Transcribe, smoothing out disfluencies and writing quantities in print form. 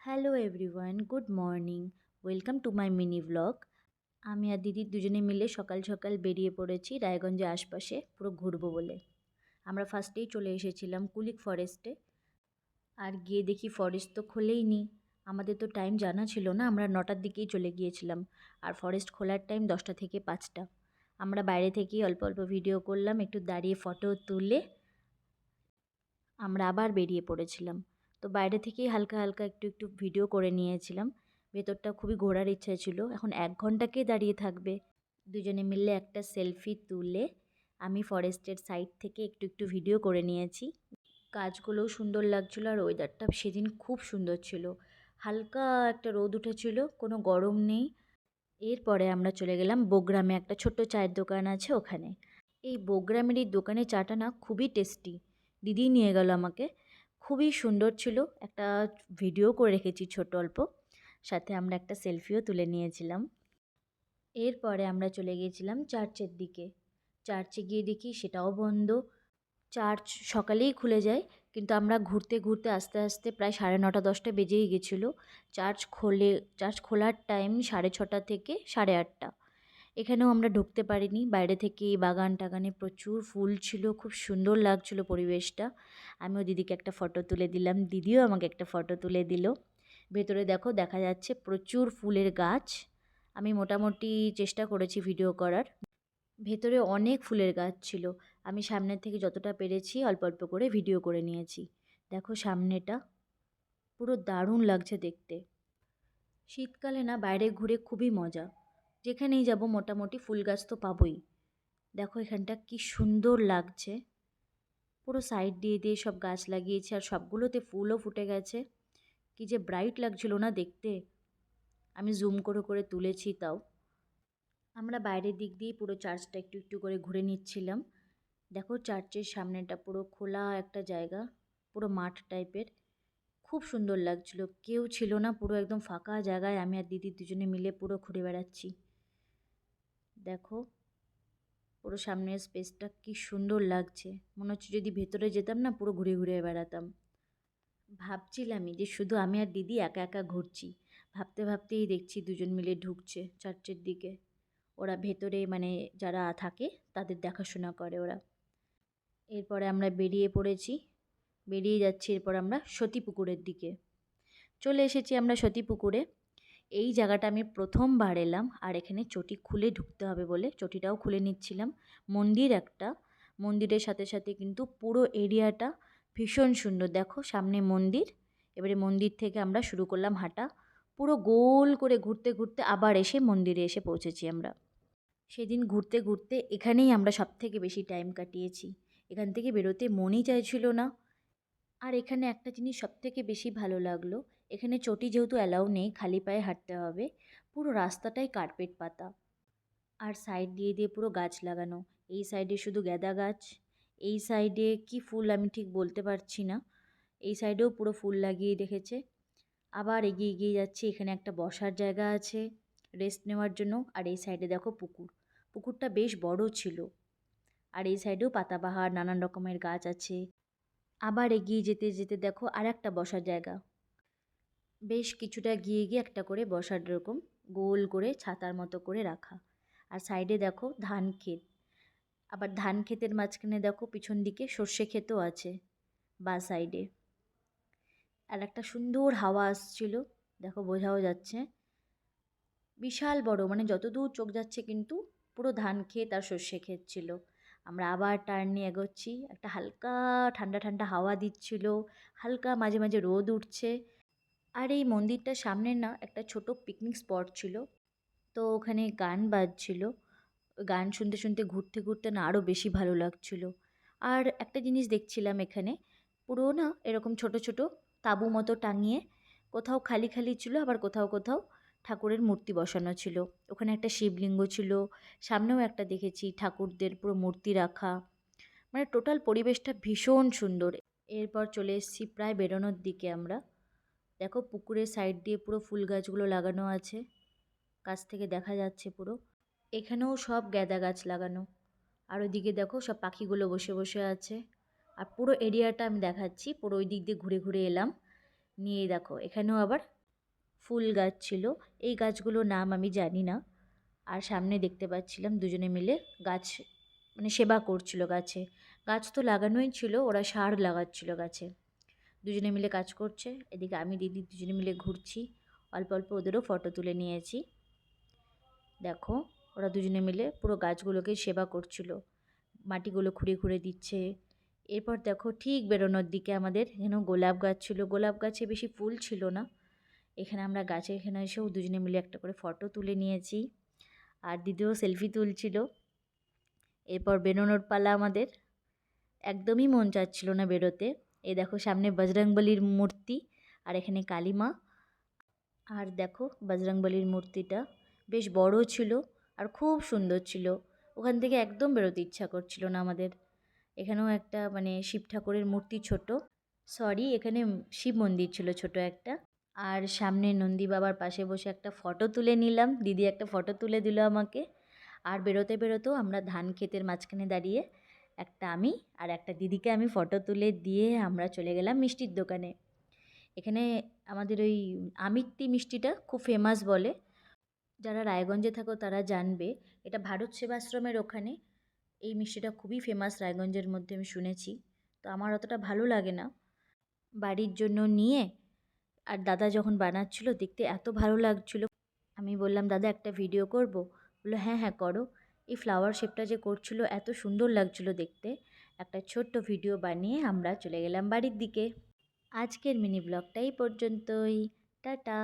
Hello everyone, good morning. Welcome to my mini vlog. আমি আর দিদি দুজনে মিলে সকাল সকাল বেরিয়ে পড়েছি রায়গঞ্জের আশপাশে পুরো ঘুরবো বলে। আমরা ফার্স্টেই চলে এসেছিলাম কুলিক ফরেস্টে। আর গিয়ে দেখি ফরেস্ট তো খোলেই নি। আমাদের তো টাইম জানা ছিল না, আমরা 9টার দিকেই চলে গিয়েছিলাম। আর ফরেস্ট খোলার টাইম 10টা থেকে 5টা। আমরা বাইরে থেকেই অল্প অল্প ভিডিও করলাম, একটু দাঁড়িয়ে ফটো তুলে আমরা আবার বেরিয়ে পড়েছিলাম। তো বাইরে থেকেই হালকা হালকা একটু একটু ভিডিও করে নিয়েছিলাম। ভেতরটা খুবই ঘোরার ইচ্ছা ছিল, এখন 1 ঘন্টাকেই দাঁড়িয়ে থাকবে। দুজনে মিলে একটা সেলফি তুলে আমি ফরেস্টের সাইড থেকে একটু একটু ভিডিও করে নিয়েছি। গাছগুলোও সুন্দর লাগছিল আর ওয়েদারটা সেদিন খুব সুন্দর ছিল। হালকা একটা রোদ উঠেছিল, কোনো গরম নেই। এরপরে আমরা চলে গেলাম বোগ্রামে, একটা ছোট্ট চায়ের দোকান আছে ওখানে। এই বোগ্রামের এই দোকানের চাটা না খুবই টেস্টি। দিদি নিয়ে গেল আমাকে, খুবই সুন্দর ছিল। একটা ভিডিও করে রেখেছি ছোট অল্প, সাথে আমরা একটা সেলফিও তুলে নিয়েছিলাম। এরপরে আমরা চলে গিয়েছিলাম চার্চের দিকে। চার্চে গিয়ে দেখি সেটাও বন্ধ। চার্চ সকালেই খুলে যায়, কিন্তু আমরা ঘুরতে ঘুরতে আস্তে আস্তে প্রায় 9:30 10টা বেজেই গেছিলো। চার্চ খোলার টাইম 6:30 থেকে 8:30। এখানেও আমরা ঢুকতে পারিনি, বাইরে থেকে বাগান টাগানে প্রচুর ফুল ছিল, খুব সুন্দর লাগছিল পরিবেশটা। আমিও দিদিকে একটা ফটো তুলে দিলাম, দিদিও আমাকে একটা ফটো তুলে দিল। ভেতরে দেখো, দেখা যাচ্ছে প্রচুর ফুলের গাছ। আমি মোটামুটি চেষ্টা করেছি ভিডিও করার। ভেতরে অনেক ফুলের গাছ ছিল। আমি সামনের থেকে যতটা পেরেছি অল্প অল্প করে ভিডিও করে নিয়েছি। দেখো সামনেটা পুরো দারুণ লাগছে দেখতে। শীতকালে না বাইরে ঘুরে খুবই মজা। যেখানেই যাব মোটামুটি ফুল গাছ তো পাবোই। দেখো এখানটা কি সুন্দর লাগছে। পুরো সাইড দিয়ে দিয়ে সব গাছ লাগিয়েছে আর সবগুলোতে ফুলও ফুটে গেছে। কি যে ব্রাইট লাগছিল না দেখতে। আমি জুম করে করে তুলেছি তাও। আমরা বাইরের দিক দিয়ে পুরো চার্চটা একটু একটু করে ঘুরে নিচ্ছিলাম। দেখো চার্চের সামনেটা পুরো খোলা একটা জায়গা, পুরো মাঠ টাইপের। খুব সুন্দর লাগছিল, কেউ ছিল না, পুরো একদম ফাঁকা জায়গায় আমি আর দিদি দুজনে মিলে পুরো ঘুরে বেড়াচ্ছি। দেখো পুরো সামনের স্পেসটা কি সুন্দর লাগছে, মনে হচ্ছে যদি ভেতরে যেতাম না পুরো ঘুরে ঘুরে বেড়াতাম। ভাবছিলামই যে শুধু আমি আর দিদি একা একা ঘুরছি। ভাবতে ভাবতেই দেখছি দুজন মিলে ঢুকছে চার্চের দিকে। ওরা ভেতরে মানে যারা থাকে তাদের দেখাশোনা করে ওরা। এরপরে আমরা বেরিয়ে পড়েছি, বেরিয়ে যাচ্ছি। এরপর আমরা সতীপুকুরের দিকে চলে এসেছি। আমরা সতীপুকুরে, এই জায়গাটা আমি প্রথমবার এলাম। আর এখানে চটি খুলে ঢুকতে হবে বলে চটিটাও খুলে নিচ্ছিলাম। মন্দির একটা, মন্দিরের সাথে সাথে কিন্তু পুরো এরিয়াটা ভীষণ সুন্দর। দেখো সামনে মন্দির। এবারে মন্দির থেকে আমরা শুরু করলাম হাঁটা, পুরো গোল করে ঘুরতে ঘুরতে আবার এসে মন্দিরে এসে পৌঁছেছি আমরা। সেদিন ঘুরতে ঘুরতে এখানেই আমরা সবথেকে বেশি টাইম কাটিয়েছি। এখান থেকে বেরোতে মনই চাইছিল না। আর এখানে একটা জিনিস সবথেকে বেশি ভালো লাগলো, এখানে চটি যেহেতু অ্যালাউ নেই, খালি পায়ে হাঁটতে হবে। পুরো রাস্তাটাই কার্পেট পাতা, আর সাইড দিয়ে দিয়ে পুরো গাছ লাগানো। এই সাইডে শুধু গ্যাদা গাছ, এই সাইডে কি ফুল আমি ঠিক বলতে পারছি না। এই সাইডেও পুরো ফুল লাগিয়ে রেখেছে। আবার এগিয়ে এগিয়ে যাচ্ছি, এখানে একটা বসার জায়গা আছে রেস্ট নেওয়ার জন্য। আর এই সাইডে দেখো পুকুর, পুকুরটা বেশ বড় ছিল। আর এই সাইডেও পাতাবাহার নানান রকমের গাছ আছে। আবার এগিয়ে যেতে যেতে দেখো আর একটা বসার জায়গা। বেশ কিছুটা গিয়ে গিয়ে একটা করে বসার এরকম গোল করে ছাতার মতো করে রাখা। আর সাইডে দেখো ধান ক্ষেত। আবার ধান ক্ষেতের মাঝখানে দেখো পিছন দিকে সর্ষে ক্ষেতও আছে বা সাইডে। আর একটা সুন্দর হাওয়া আসছিল, দেখো বোঝাও যাচ্ছে। বিশাল বড়, মানে যতদূর চোখ যাচ্ছে কিন্তু পুরো ধান ক্ষেত আর সর্ষে ক্ষেত ছিল। আমরা আবার টার্ন নিয়ে এগোচ্ছি, একটা হালকা ঠান্ডা ঠান্ডা হাওয়া দিচ্ছিল, হালকা মাঝে মাঝে রোদ উঠছে। আর এই মন্দিরটার সামনে না একটা ছোট পিকনিক স্পট ছিল। তো ওখানে গান বাজছিল, ওই গান শুনতে শুনতে ঘুরতে ঘুরতে না আরও বেশি ভালো লাগছিল। আর একটা জিনিস দেখছিলাম এখানে, পুরো না এরকম ছোট ছোট তাঁবু মতো টাঙিয়ে, কোথাও খালি খালি ছিল আবার কোথাও কোথাও ঠাকুরের মূর্তি বসানো ছিল। ওখানে একটা শিবলিঙ্গ ছিল, সামনেও একটা দেখেছি ঠাকুরদের পুরো মূর্তি রাখা। মানে টোটাল পরিবেশটা ভীষণ সুন্দর। এরপর চলে এসেছি প্রায় বেরোনোর দিকে আমরা। দেখো পুকুরের সাইড দিয়ে পুরো ফুল গাছগুলো লাগানো আছে, কাছ থেকে দেখা যাচ্ছে পুরো। এখানেও সব গ্যাদা গাছ লাগানো। আর ওইদিকে দেখো সব পাখিগুলো বসে বসে আছে। আর পুরো এরিয়াটা আমি দেখাচ্ছি, পুরো ওই দিক দিয়ে ঘুরে ঘুরে এলাম। নিয়ে দেখো এখানেও আবার ফুল গাছ ছিল। এই গাছগুলোর নাম আমি জানি না। আর সামনে দেখতে পাচ্ছিলাম দুজনে মিলে গাছ মানে সেবা করছিল গাছে। গাছ তো লাগানোই ছিল, ওরা সার লাগাচ্ছিল গাছে। দুজনে মিলে কাজ করছে, এদিকে আমি দিদি দুজনে মিলে ঘুরছি। অল্প অল্প ওদেরও ফটো তুলে নিয়েছি। দেখো ওরা দুজনে মিলে পুরো গাছগুলোকে সেবা করছিল, মাটিগুলো খুঁড়ে খুঁড়ে দিচ্ছে। এরপর দেখো ঠিক বেরোনোর দিকে আমাদের এখানেও গোলাপ গাছ ছিল। গোলাপ গাছে বেশি ফুল ছিল না। এখানে আমরা গাছের এখানে এসেও দুজনে মিলে একটা করে ফটো তুলে নিয়েছি। আর দিদিও সেলফি তুলছিল। এরপর বেরোনোর পালা আমাদের। একদমই মন চাচ্ছিল না বেরোতে। এই দেখো সামনে বজরংবলীর মূর্তি, আর এখানে কালী মা। আর দেখো বজরংবলীর মূর্তিটা বেশ বড় ছিল আর খুব সুন্দর ছিল। ওখান থেকে একদম বেরোতে ইচ্ছা করছিল না আমাদের। এখানেও একটা মানে শিব ঠাকুরের মূর্তি ছোট, সরি এখানে শিব মন্দির ছিল ছোট একটা। আর সামনে নন্দী বাবার পাশে বসে একটা ফটো তুলে নিলাম, দিদি একটা ফটো তুলে দিল আমাকে। আর বেরোতে বেরোতেও আমরা ধান ক্ষেতের মাঝখানে দাঁড়িয়ে একটা আমি আর একটা দিদিকে আমি ফটো তুলে দিয়ে আমরা চলে গেলাম মিষ্টির দোকানে। এখানে আমাদের ওই আমিত্তি মিষ্টিটা খুব ফেমাস বলে। যারা রায়গঞ্জে থাকো তারা জানবে, এটা ভারত সেবাশ্রমের ওখানে। এই মিষ্টিটা খুবই ফেমাস রায়গঞ্জের মধ্যে, আমি শুনেছি। তো আমার অতটা ভালো লাগে না। বাড়ির জন্য নিয়ে আর দাদা যখন বানাচ্ছিল দেখতে এত ভালো লাগছিল, আমি বললাম দাদা একটা ভিডিও করব। বললো হ্যাঁ হ্যাঁ করো। এই ফ্লাওয়ার শেপটা যে করছিল এত সুন্দর লাগছিল দেখতে। একটা ছোট্ট ভিডিও বানিয়ে আমরা চলে গেলাম বাড়ির দিকে। আজকের মিনি ব্লগটা এই পর্যন্তই। টাটা।